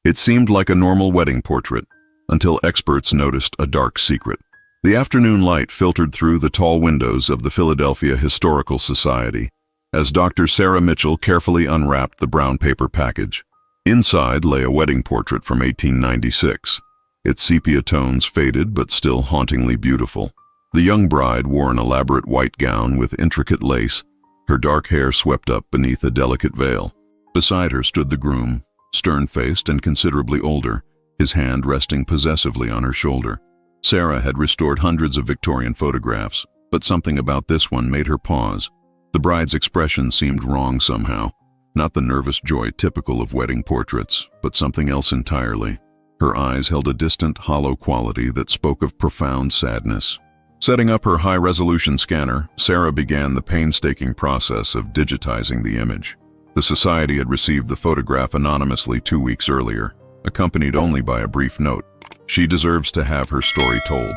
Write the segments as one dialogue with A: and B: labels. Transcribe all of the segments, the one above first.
A: It seemed like a normal wedding portrait, until experts noticed a dark secret. The afternoon light filtered through the tall windows of the Philadelphia Historical Society as Dr. Sarah Mitchell carefully unwrapped the brown paper package. Inside lay a wedding portrait from 1896. Its sepia tones faded but still hauntingly beautiful. The young bride wore an elaborate white gown with intricate lace, her dark hair swept up beneath a delicate veil. Beside her stood the groom, stern-faced and considerably older, his hand resting possessively on her shoulder. Sarah had restored hundreds of Victorian photographs, but something about this one made her pause. The bride's expression seemed wrong somehow. Not the nervous joy typical of wedding portraits, but something else entirely. Her eyes held a distant, hollow quality that spoke of profound sadness. Setting up her high-resolution scanner, Sarah began the painstaking process of digitizing the image. The society had received the photograph anonymously 2 weeks earlier, accompanied only by a brief note. She deserves to have her story told.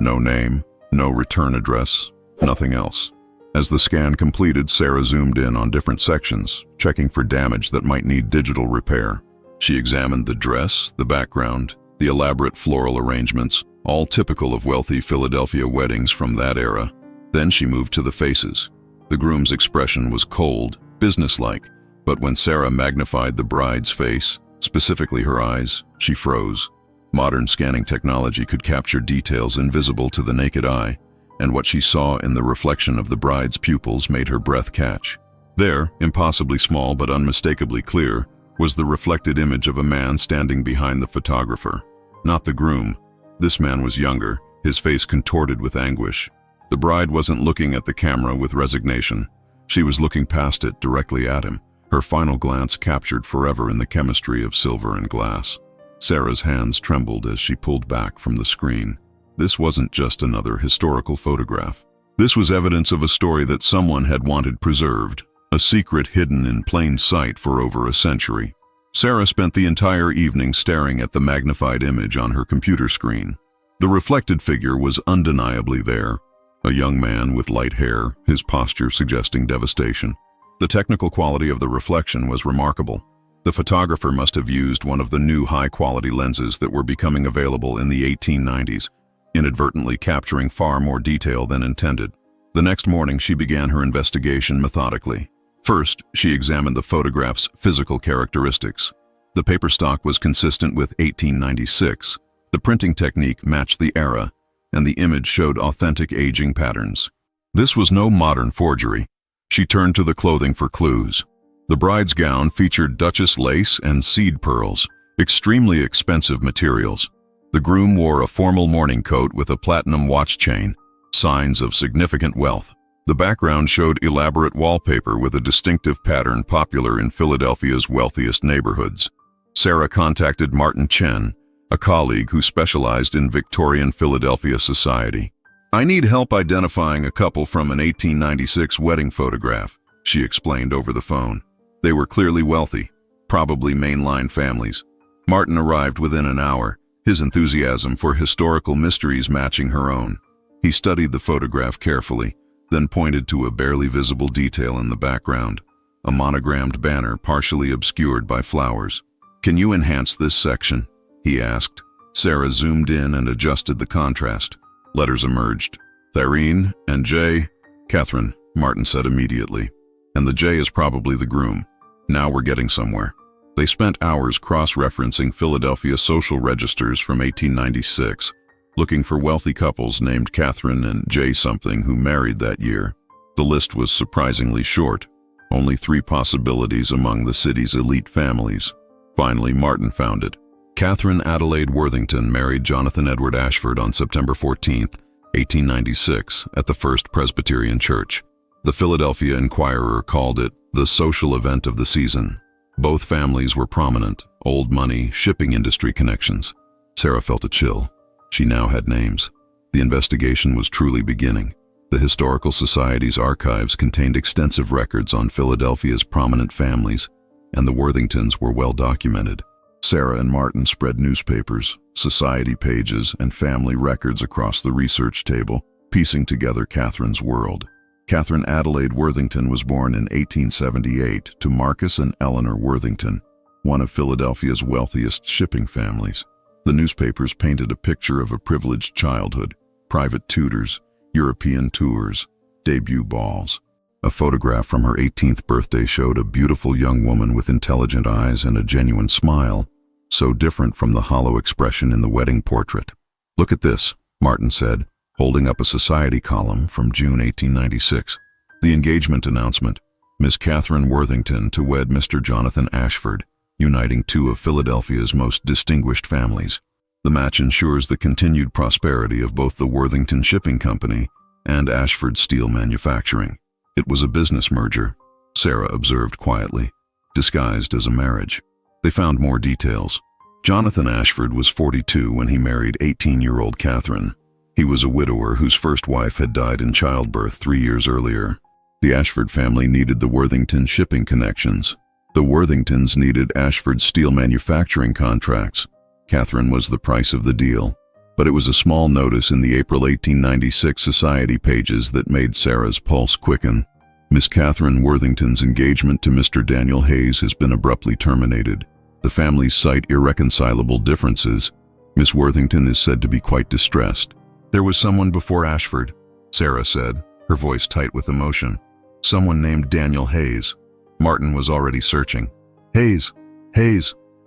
A: No name, no return address, nothing else. As the scan completed, Sarah zoomed in on different sections, checking for damage that might need digital repair. She examined the dress, the background, the elaborate floral arrangements, all typical of wealthy Philadelphia weddings from that era. Then she moved to the faces. The groom's expression was cold, businesslike, but when Sarah magnified the bride's face, specifically her eyes, she froze. Modern scanning technology could capture details invisible to the naked eye, and what she saw in the reflection of the bride's pupils made her breath catch. There, impossibly small but unmistakably clear, was the reflected image of a man standing behind the photographer. Not the groom. This man was younger, his face contorted with anguish. The bride wasn't looking at the camera with resignation. She was looking past it directly at him, her final glance captured forever in the chemistry of silver and glass. Sarah's hands trembled as she pulled back from the screen. This wasn't just another historical photograph. This was evidence of a story that someone had wanted preserved, a secret hidden in plain sight for over a century. Sarah spent the entire evening staring at the magnified image on her computer screen. The reflected figure was undeniably there, a young man with light hair, his posture suggesting devastation. The technical quality of the reflection was remarkable. The photographer must have used one of the new high-quality lenses that were becoming available in the 1890s, inadvertently capturing far more detail than intended. The next morning, she began her investigation methodically. First, she examined the photograph's physical characteristics. The paper stock was consistent with 1896. The printing technique matched the era, and the image showed authentic aging patterns. This was no modern forgery. She turned to the clothing for clues. The bride's gown featured Duchess lace and seed pearls, extremely expensive materials. The groom wore a formal morning coat with a platinum watch chain, signs of significant wealth. The background showed elaborate wallpaper with a distinctive pattern popular in Philadelphia's wealthiest neighborhoods. Sarah contacted Martin Chen, a colleague who specialized in Victorian Philadelphia society. "I need help identifying a couple from an 1896 wedding photograph," she explained over the phone. They were clearly wealthy, probably mainline families. Martin arrived within an hour, his enthusiasm for historical mysteries matching her own. He studied the photograph carefully, then pointed to a barely visible detail in the background, a monogrammed banner partially obscured by flowers. "Can you enhance this section?" he asked. Sarah zoomed in and adjusted the contrast. Letters emerged. "Thyrene and J. Catherine," Martin said immediately. "And the J is probably the groom. Now we're getting somewhere." They spent hours cross-referencing Philadelphia social registers from 1896, looking for wealthy couples named Catherine and J. something who married that year. The list was surprisingly short, only 3 possibilities among the city's elite families. Finally, Martin found it. Catherine Adelaide Worthington married Jonathan Edward Ashford on September 14, 1896, at the First Presbyterian Church. The Philadelphia Inquirer called it the social event of the season. Both families were prominent, old money, shipping industry connections. Sarah felt a chill. She now had names. The investigation was truly beginning. The Historical Society's archives contained extensive records on Philadelphia's prominent families, and the Worthingtons were well documented. Sarah and Martin spread newspapers, society pages, and family records across the research table, piecing together Catherine's world. Catherine Adelaide Worthington was born in 1878 to Marcus and Eleanor Worthington. one of Philadelphia's wealthiest shipping families. The newspapers painted a picture of a privileged childhood, private tutors, European tours, debut balls. A photograph from her 18th birthday showed a beautiful young woman with intelligent eyes and a genuine smile, so different from the hollow expression in the wedding portrait. "Look at this," Martin said, holding up a society column from June 1896. The engagement announcement: Miss Catherine Worthington to wed Mr. Jonathan Ashford, uniting two of Philadelphia's most distinguished families. The match ensures the continued prosperity of both the Worthington Shipping Company and Ashford Steel Manufacturing. It was a business merger, Sarah observed quietly, disguised as a marriage. They found more details. Jonathan Ashford was 42 when he married 18-year-old Catherine. He was a widower whose first wife had died in childbirth 3 years earlier. The Ashford family needed the Worthington shipping connections. The Worthingtons needed Ashford steel manufacturing contracts. Catherine was the price of the deal, but it was a small notice in the April 1896 society pages that made Sarah's pulse quicken. Miss Catherine Worthington's engagement to Mr. Daniel Hayes has been abruptly terminated. The families cite irreconcilable differences. Miss Worthington is said to be quite distressed. "There was someone before Ashford," Sarah said, her voice tight with emotion. "Someone named Daniel Hayes." Martin was already searching. Hayes.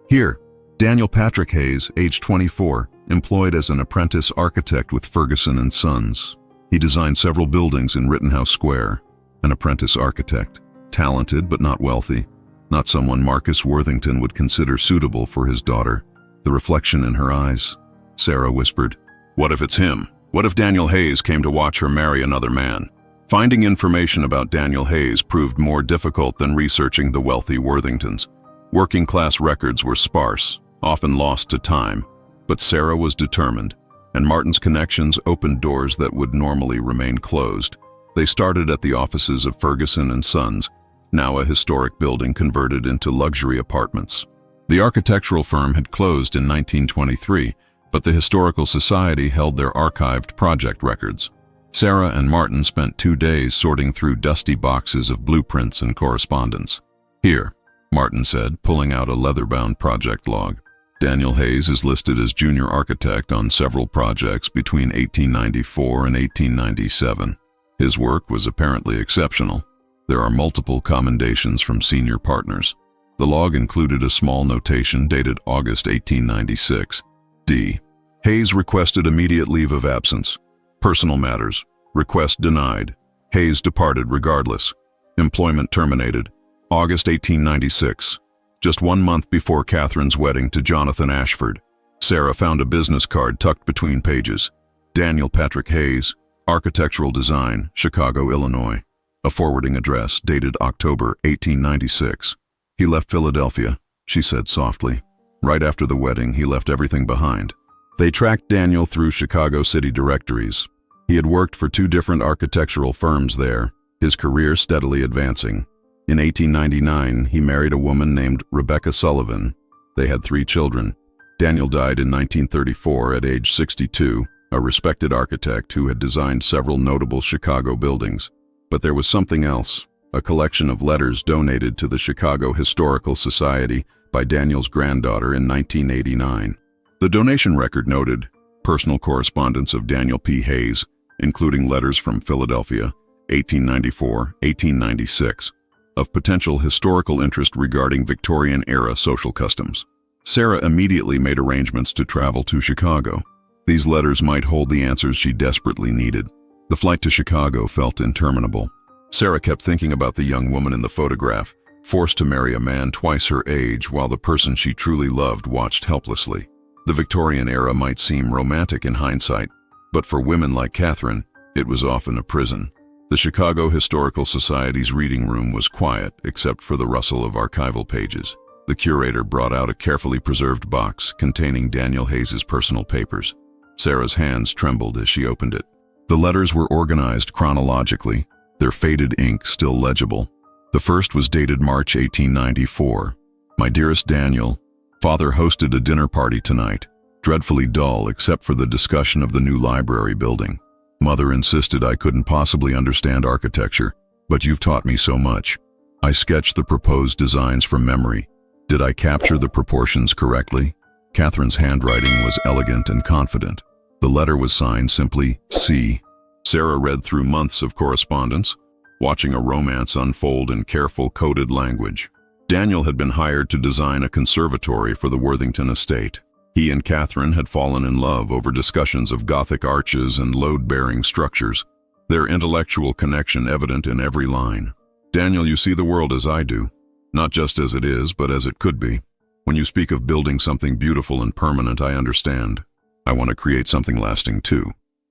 A: Here. Daniel Patrick Hayes, age 24, employed as an apprentice architect with Ferguson and Sons. He designed several buildings in Rittenhouse Square. An apprentice architect. Talented but not wealthy. Not someone Marcus Worthington would consider suitable for his daughter. The reflection in her eyes. Sarah whispered, "What if it's him? What if Daniel Hayes came to watch her marry another man?" Finding information about Daniel Hayes proved more difficult than researching the wealthy Worthingtons. Working-class records were sparse, often lost to time, but Sarah was determined, and Martin's connections opened doors that would normally remain closed. They started at the offices of Ferguson and Sons, now a historic building converted into luxury apartments. The architectural firm had closed in 1923, but the Historical Society held their archived project records. Sarah and Martin spent 2 days sorting through dusty boxes of blueprints and correspondence. "Here," Martin said, pulling out a leather-bound project log. "Daniel Hayes is listed as junior architect on several projects between 1894 and 1897. His work was apparently exceptional. There are multiple commendations from senior partners." The log included a small notation dated August 1896. D. Hayes requested immediate leave of absence. Personal matters. Request denied. Hayes departed regardless. Employment terminated. August 1896. Just 1 month before Catherine's wedding to Jonathan Ashford. Sarah found a business card tucked between pages. Daniel Patrick Hayes, Architectural Design, Chicago, Illinois. A forwarding address dated October 1896. "He left Philadelphia," she said softly. "Right after the wedding, he left everything behind." They tracked Daniel through Chicago city directories. He had worked for 2 different architectural firms there, his career steadily advancing. In 1899, he married a woman named Rebecca Sullivan. They had 3 children. Daniel died in 1934 at age 62, a respected architect who had designed several notable Chicago buildings. But there was something else, a collection of letters donated to the Chicago Historical Society by Daniel's granddaughter in 1989. The donation record noted, personal correspondence of Daniel P. Hayes, including letters from Philadelphia, 1894, 1896, of potential historical interest regarding Victorian-era social customs. Sarah immediately made arrangements to travel to Chicago. These letters might hold the answers she desperately needed. The flight to Chicago felt interminable. Sarah kept thinking about the young woman in the photograph, forced to marry a man twice her age while the person she truly loved watched helplessly. The Victorian era might seem romantic in hindsight, but for women like Catherine, it was often a prison. The Chicago Historical Society's reading room was quiet except for the rustle of archival pages. The curator brought out a carefully preserved box containing Daniel Hayes's personal papers. Sarah's hands trembled as she opened it. The letters were organized chronologically, their faded ink still legible. The first was dated March 1894. "My dearest Daniel, Father hosted a dinner party tonight, dreadfully dull except for the discussion of the new library building. Mother insisted I couldn't possibly understand architecture, but you've taught me so much. I sketched the proposed designs from memory. Did I capture the proportions correctly? Catherine's handwriting was elegant and confident. The letter was signed simply C. Sarah read through months of correspondence, watching a romance unfold in careful coded language. Daniel had been hired to design a conservatory for the Worthington estate. He and Catherine had fallen in love over discussions of Gothic arches and load-bearing structures, their intellectual connection evident in every line. Daniel, you see the world as I do, not just as it is, but as it could be. When you speak of building something beautiful and permanent, I understand. I want to create something lasting too.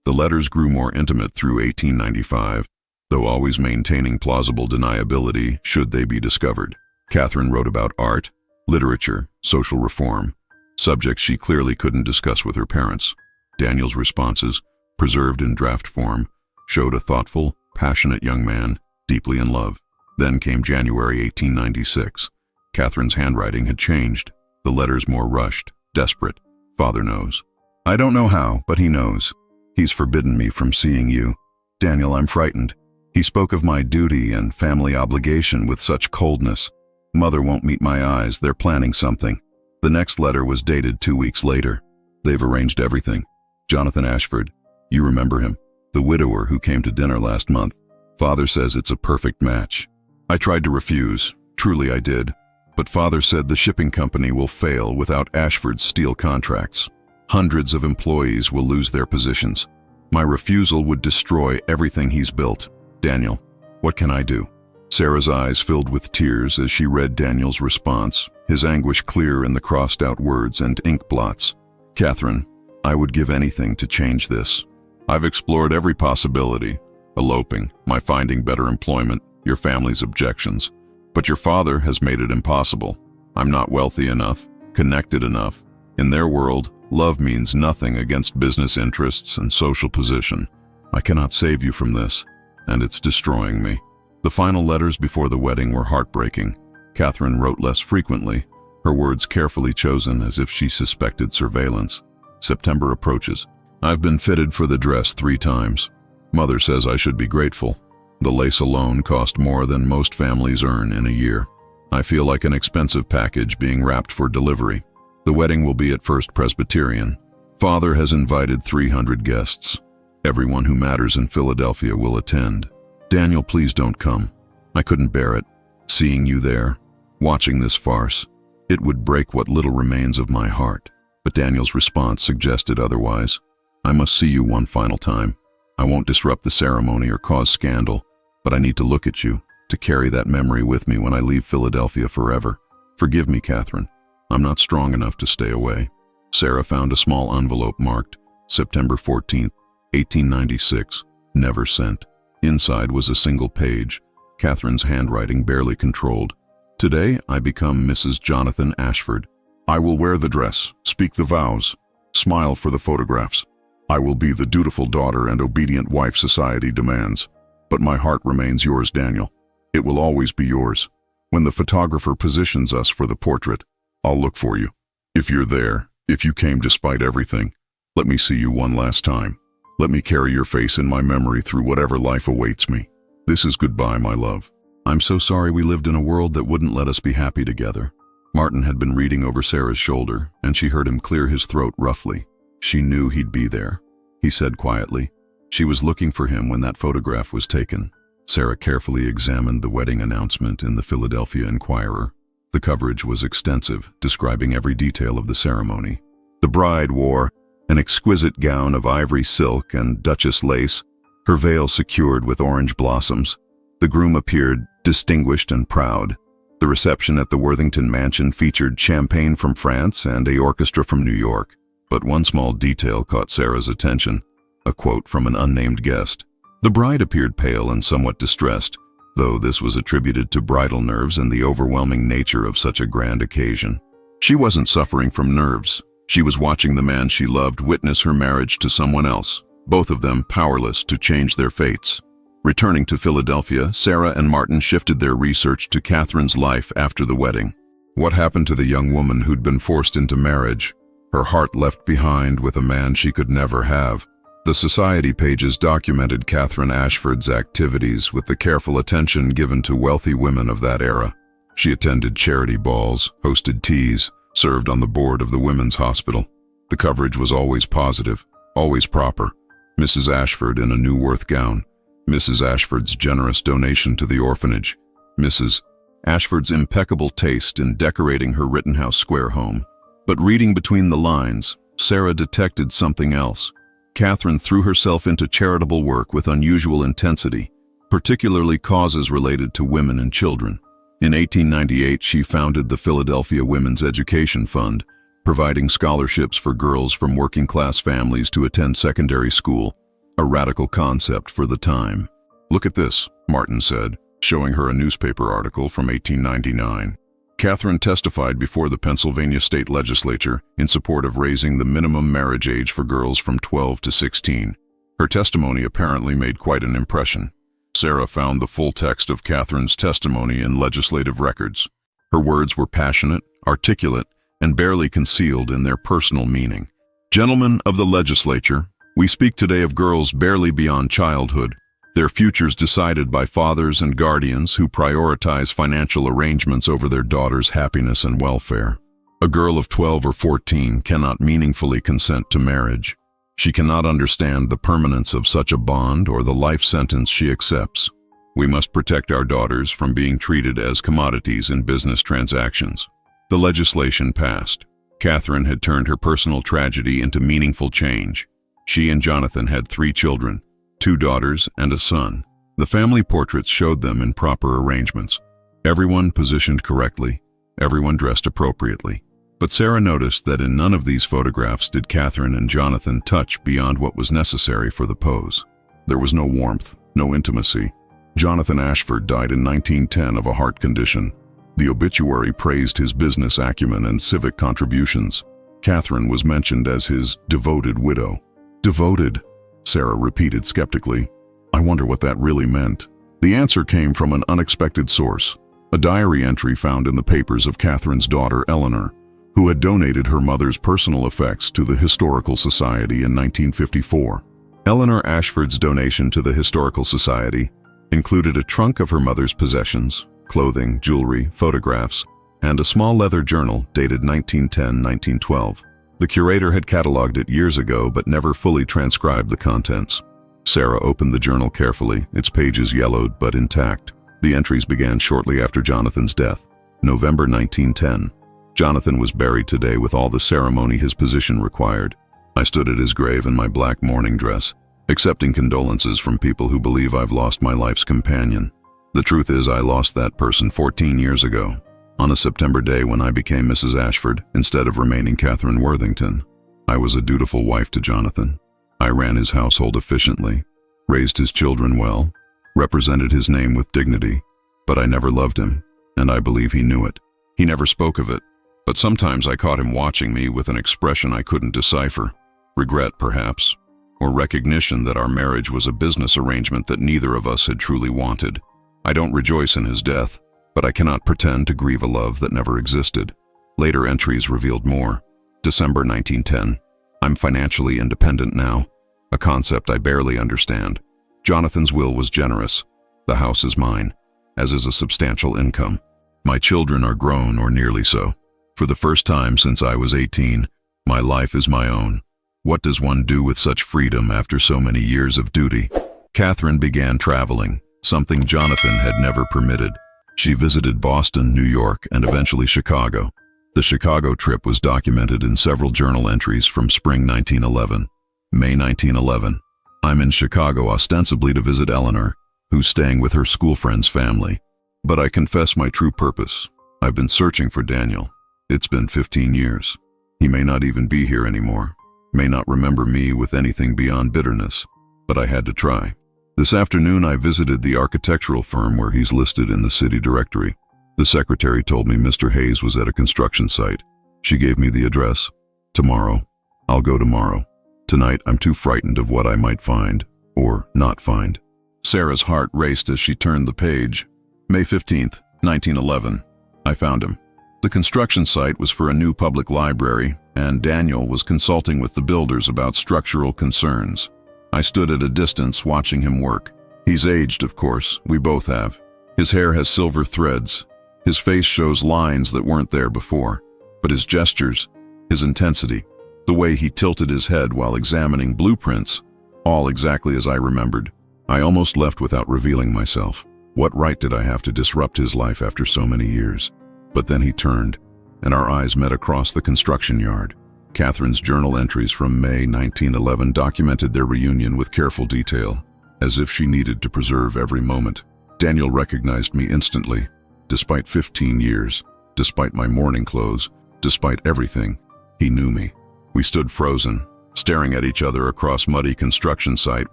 A: The letters grew more intimate through 1895, though always maintaining plausible deniability should they be discovered. Catherine wrote about art, literature, social reform, subjects she clearly couldn't discuss with her parents. Daniel's responses, preserved in draft form, showed a thoughtful, passionate young man, deeply in love. Then came January 1896. Catherine's handwriting had changed, the letters more rushed, desperate. Father knows. I don't know how, but he knows. He's forbidden me from seeing you. Daniel, I'm frightened. He spoke of my duty and family obligation with such coldness. Mother won't meet my eyes, they're planning something. The next letter was dated 2 weeks later. They've arranged everything. Jonathan Ashford, you remember him, the widower who came to dinner last month. Father says it's a perfect match. I tried to refuse, truly I did, but Father said the shipping company will fail without Ashford's steel contracts. Hundreds of employees will lose their positions. My refusal would destroy everything he's built. Daniel, what can I do? Sarah's eyes filled with tears as she read Daniel's response, his anguish clear in the crossed-out words and ink blots. Catherine, I would give anything to change this. I've explored every possibility. Eloping, my finding better employment, your family's objections. But your father has made it impossible. I'm not wealthy enough, connected enough. In their world, love means nothing against business interests and social position. I cannot save you from this, and it's destroying me. The final letters before the wedding were heartbreaking. Catherine wrote less frequently, her words carefully chosen as if she suspected surveillance. September approaches. I've been fitted for the dress 3 times. Mother says I should be grateful. The lace alone cost more than most families earn in a year. I feel like an expensive package being wrapped for delivery. The wedding will be at First Presbyterian. Father has invited 300 guests. Everyone who matters in Philadelphia will attend. Daniel, please don't come. I couldn't bear it. Seeing you there, watching this farce, it would break what little remains of my heart. But Daniel's response suggested otherwise. I must see you one final time. I won't disrupt the ceremony or cause scandal, but I need to look at you, to carry that memory with me when I leave Philadelphia forever. Forgive me, Catherine. I'm not strong enough to stay away. Sarah found a small envelope marked September 14th, 1896, never sent. Inside was a single page, Catherine's handwriting barely controlled. Today I become Mrs. Jonathan Ashford. I will wear the dress, speak the vows, smile for the photographs. I will be the dutiful daughter and obedient wife society demands. But my heart remains yours, Daniel. It will always be yours. When the photographer positions us for the portrait, I'll look for you. If you're there, if you came despite everything, let me see you one last time. Let me carry your face in my memory through whatever life awaits me. This is goodbye, my love. I'm so sorry we lived in a world that wouldn't let us be happy together. Martin had been reading over Sarah's shoulder, and she heard him clear his throat roughly. She knew he'd be there, he said quietly. She was looking for him when that photograph was taken. Sarah carefully examined the wedding announcement in the Philadelphia Inquirer. The coverage was extensive, describing every detail of the ceremony. The bride wore an exquisite gown of ivory silk and Duchess lace, her veil secured with orange blossoms. The groom appeared distinguished and proud. The reception at the Worthington mansion featured champagne from France and an orchestra from New York. But one small detail caught Sarah's attention, a quote from an unnamed guest. The bride appeared pale and somewhat distressed, though this was attributed to bridal nerves and the overwhelming nature of such a grand occasion. She wasn't suffering from nerves. She was watching the man she loved witness her marriage to someone else, both of them powerless to change their fates. Returning to Philadelphia, Sarah and Martin shifted their research to Catherine's life after the wedding. What happened to the young woman who'd been forced into marriage, her heart left behind with a man she could never have? The society pages documented Catherine Ashford's activities with the careful attention given to wealthy women of that era. She attended charity balls, hosted teas, served on the board of the women's hospital. The coverage was always positive, always proper. Mrs. Ashford in a New Worth gown, Mrs. Ashford's generous donation to the orphanage, Mrs. Ashford's impeccable taste in decorating her Rittenhouse Square home. But reading between the lines, Sarah detected something else. Catherine threw herself into charitable work with unusual intensity, particularly causes related to women and children. In 1898, she founded the Philadelphia Women's Education Fund, providing scholarships for girls from working-class families to attend secondary school, a radical concept for the time. "Look at this," Martin said, showing her a newspaper article from 1899. Catherine testified before the Pennsylvania state legislature in support of raising the minimum marriage age for girls from 12 to 16. Her testimony apparently made quite an impression. Sarah found the full text of Catherine's testimony in legislative records. Her words were passionate, articulate, and barely concealed in their personal meaning. "Gentlemen of the legislature, we speak today of girls barely beyond childhood, their futures decided by fathers and guardians who prioritize financial arrangements over their daughters' happiness and welfare. A girl of 12 or 14 cannot meaningfully consent to marriage. She cannot understand the permanence of such a bond or the life sentence she accepts. We must protect our daughters from being treated as commodities in business transactions." The legislation passed. Catherine had turned her personal tragedy into meaningful change. She and Jonathan had 3 children, 2 daughters and a son. The family portraits showed them in proper arrangements. Everyone positioned correctly, everyone dressed appropriately. But Sarah noticed that in none of these photographs did Catherine and Jonathan touch beyond what was necessary for the pose. There was no warmth, no intimacy. Jonathan Ashford died in 1910 of a heart condition. The obituary praised his business acumen and civic contributions. Catherine was mentioned as his devoted widow. "Devoted?" Sarah repeated skeptically. "I wonder what that really meant." The answer came from an unexpected source, a diary entry found in the papers of Catherine's daughter Eleanor, who had donated her mother's personal effects to the Historical Society in 1954. Eleanor Ashford's donation to the Historical Society included a trunk of her mother's possessions, clothing, jewelry, photographs, and a small leather journal dated 1910-1912. The curator had cataloged it years ago but never fully transcribed the contents. Sarah opened the journal carefully, its pages yellowed but intact. The entries began shortly after Jonathan's death, November 1910. Jonathan was buried today with all the ceremony his position required. I stood at his grave in my black mourning dress, accepting condolences from people who believe I've lost my life's companion. The truth is I lost that person 14 years ago, on a September day when I became Mrs. Ashford instead of remaining Catherine Worthington. I was a dutiful wife to Jonathan. I ran his household efficiently, raised his children well, represented his name with dignity, but I never loved him, and I believe he knew it. He never spoke of it. But sometimes I caught him watching me with an expression I couldn't decipher. Regret, perhaps, or recognition that our marriage was a business arrangement that neither of us had truly wanted. I don't rejoice in his death, but I cannot pretend to grieve a love that never existed. Later entries revealed more. December 1910. I'm financially independent now, a concept I barely understand. Jonathan's will was generous. The house is mine, as is a substantial income. My children are grown or nearly so. For the first time since I was 18, my life is my own. What does one do with such freedom after so many years of duty? Catherine began traveling, something Jonathan had never permitted. She visited Boston, New York, and eventually Chicago. The Chicago trip was documented in several journal entries from spring 1911. May 1911. I'm in Chicago ostensibly to visit Eleanor, who's staying with her school friend's family. But I confess my true purpose. I've been searching for Daniel. It's been 15 years. He may not even be here anymore, may not remember me with anything beyond bitterness, but I had to try. This afternoon I visited the architectural firm where he's listed in the city directory. The secretary told me Mr. Hayes was at a construction site. She gave me the address. Tomorrow. I'll go tomorrow. Tonight I'm too frightened of what I might find, or not find. Sarah's heart raced as she turned the page. May 15th, 1911. I found him. The construction site was for a new public library, and Daniel was consulting with the builders about structural concerns. I stood at a distance watching him work. He's aged, of course. We both have. His hair has silver threads. His face shows lines that weren't there before, but his gestures, his intensity, the way he tilted his head while examining blueprints, all exactly as I remembered. I almost left without revealing myself. What right did I have to disrupt his life after so many years? But then he turned, and our eyes met across the construction yard. Catherine's journal entries from May 1911 documented their reunion with careful detail, as if she needed to preserve every moment. Daniel recognized me instantly. Despite 15 years, despite my mourning clothes, despite everything, he knew me. We stood frozen, staring at each other across muddy construction site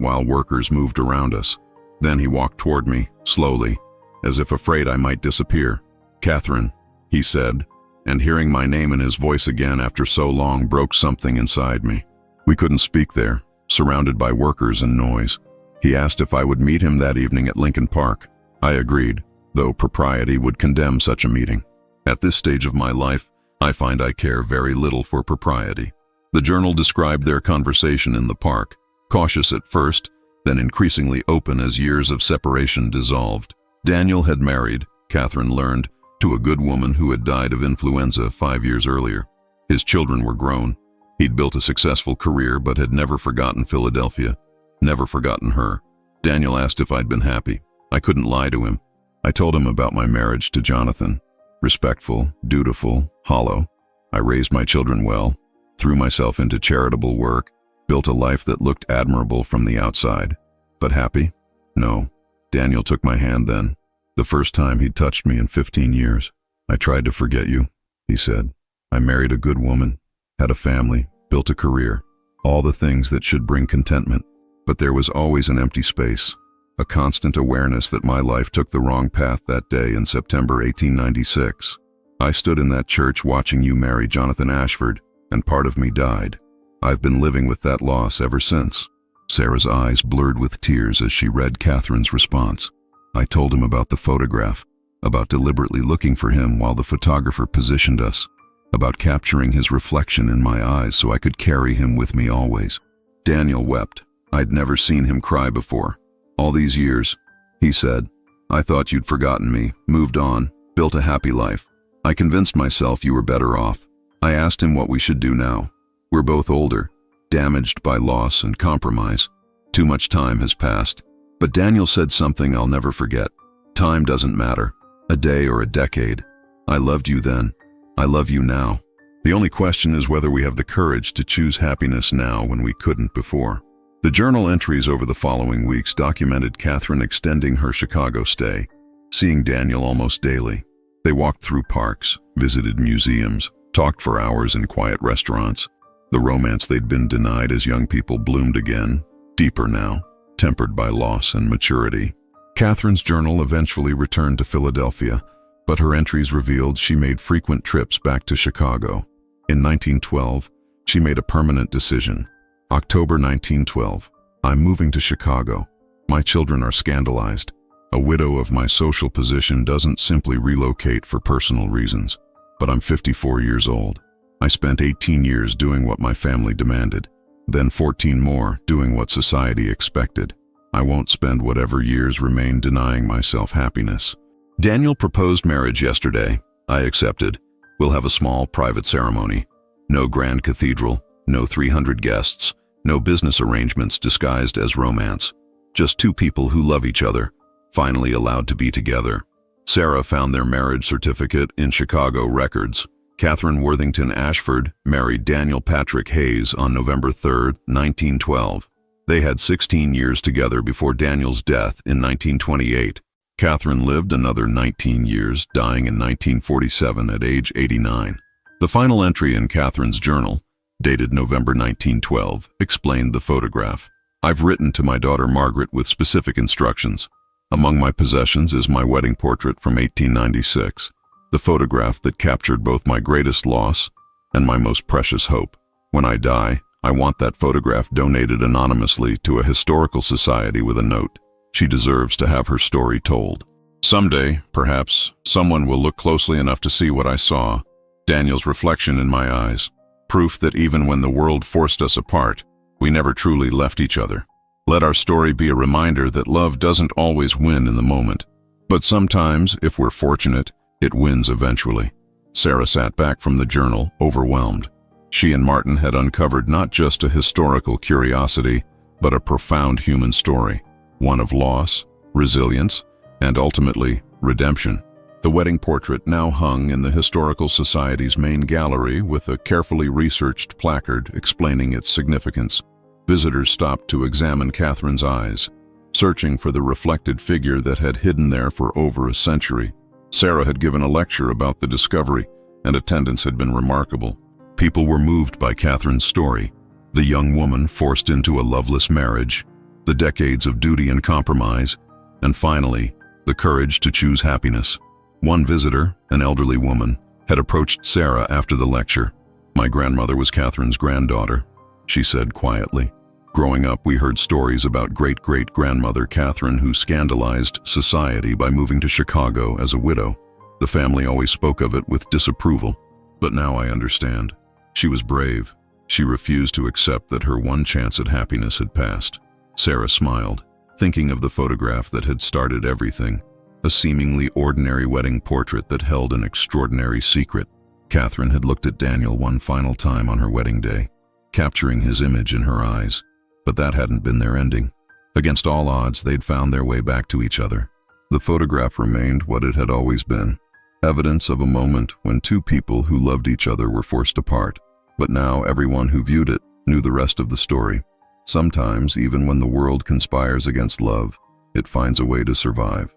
A: while workers moved around us. Then he walked toward me, slowly, as if afraid I might disappear. "Catherine," he said, and hearing my name in his voice again after so long broke something inside me. We couldn't speak there, surrounded by workers and noise. He asked if I would meet him that evening at Lincoln Park. I agreed, though propriety would condemn such a meeting. At this stage of my life, I find I care very little for propriety. The journal described their conversation in the park, cautious at first, then increasingly open as years of separation dissolved. Daniel had married, Catherine learned, to a good woman who had died of influenza 5 years earlier. His children were grown. He'd built a successful career but had never forgotten Philadelphia, never forgotten her. Daniel asked if I'd been happy. I couldn't lie to him. I told him about my marriage to Jonathan. Respectful, dutiful, hollow. I raised my children well, threw myself into charitable work, built a life that looked admirable from the outside. But happy? No. Daniel took my hand then, the first time he'd touched me in 15 years. "I tried to forget you," he said. "I married a good woman, had a family, built a career, all the things that should bring contentment. But there was always an empty space, a constant awareness that my life took the wrong path that day in September 1896. I stood in that church watching you marry Jonathan Ashford, and part of me died. I've been living with that loss ever since." Sarah's eyes blurred with tears as she read Catherine's response. I told him about the photograph, about deliberately looking for him while the photographer positioned us, about capturing his reflection in my eyes so I could carry him with me always. Daniel wept. I'd never seen him cry before. "All these years," he said, "I thought you'd forgotten me, moved on, built a happy life. I convinced myself you were better off." I asked him what we should do now. We're both older, damaged by loss and compromise. Too much time has passed. But Daniel said something I'll never forget. "Time doesn't matter, a day or a decade. I loved you then. I love you now. The only question is whether we have the courage to choose happiness now when we couldn't before." The journal entries over the following weeks documented Catherine extending her Chicago stay, seeing Daniel almost daily. They walked through parks, visited museums, talked for hours in quiet restaurants. The romance they'd been denied as young people bloomed again, deeper now, tempered by loss and maturity. Catherine's journal eventually returned to Philadelphia, but her entries revealed she made frequent trips back to Chicago. In 1912, she made a permanent decision. October 1912, "I'm moving to Chicago. My children are scandalized. A widow of my social position doesn't simply relocate for personal reasons. But I'm 54 years old. I spent 18 years doing what my family demanded, then 14 more doing what society expected. I won't spend whatever years remain denying myself happiness." Daniel proposed marriage yesterday. I accepted. We'll have a small private ceremony. No grand cathedral, no 300 guests, no business arrangements disguised as romance. Just two people who love each other, finally allowed to be together. Sarah found their marriage certificate in Chicago records. Catherine Worthington Ashford married Daniel Patrick Hayes on November 3, 1912. They had 16 years together before Daniel's death in 1928. Catherine lived another 19 years, dying in 1947 at age 89. The final entry in Catherine's journal, dated November 1912, explained the photograph. "I've written to my daughter Margaret with specific instructions. Among my possessions is my wedding portrait from 1896, the photograph that captured both my greatest loss and my most precious hope. When I die, I want that photograph donated anonymously to a historical society with a note. She deserves to have her story told. Someday, perhaps, someone will look closely enough to see what I saw, Daniel's reflection in my eyes, proof that even when the world forced us apart, we never truly left each other. Let our story be a reminder that love doesn't always win in the moment. But sometimes, if we're fortunate, It wins eventually. Sarah sat back from the journal, overwhelmed. She and Martin had uncovered not just a historical curiosity, but a profound human story, one of loss, resilience, and ultimately, redemption. The wedding portrait now hung in the Historical Society's main gallery with a carefully researched placard explaining its significance. Visitors stopped to examine Catherine's eyes, searching for the reflected figure that had hidden there for over a century. Sarah had given a lecture about the discovery, and attendance had been remarkable. People were moved by Catherine's story, the young woman forced into a loveless marriage, the decades of duty and compromise, and finally, the courage to choose happiness. One visitor, an elderly woman, had approached Sarah after the lecture. "My grandmother was Catherine's granddaughter," she said quietly. "Growing up, we heard stories about great-great-grandmother Catherine who scandalized society by moving to Chicago as a widow. The family always spoke of it with disapproval. But now I understand. She was brave. She refused to accept that her one chance at happiness had passed." Sarah smiled, thinking of the photograph that had started everything, a seemingly ordinary wedding portrait that held an extraordinary secret. Catherine had looked at Daniel one final time on her wedding day, capturing his image in her eyes. But that hadn't been their ending. Against all odds, they'd found their way back to each other. The photograph remained what it had always been, evidence of a moment when two people who loved each other were forced apart. But now everyone who viewed it knew the rest of the story. Sometimes, even when the world conspires against love, it finds a way to survive.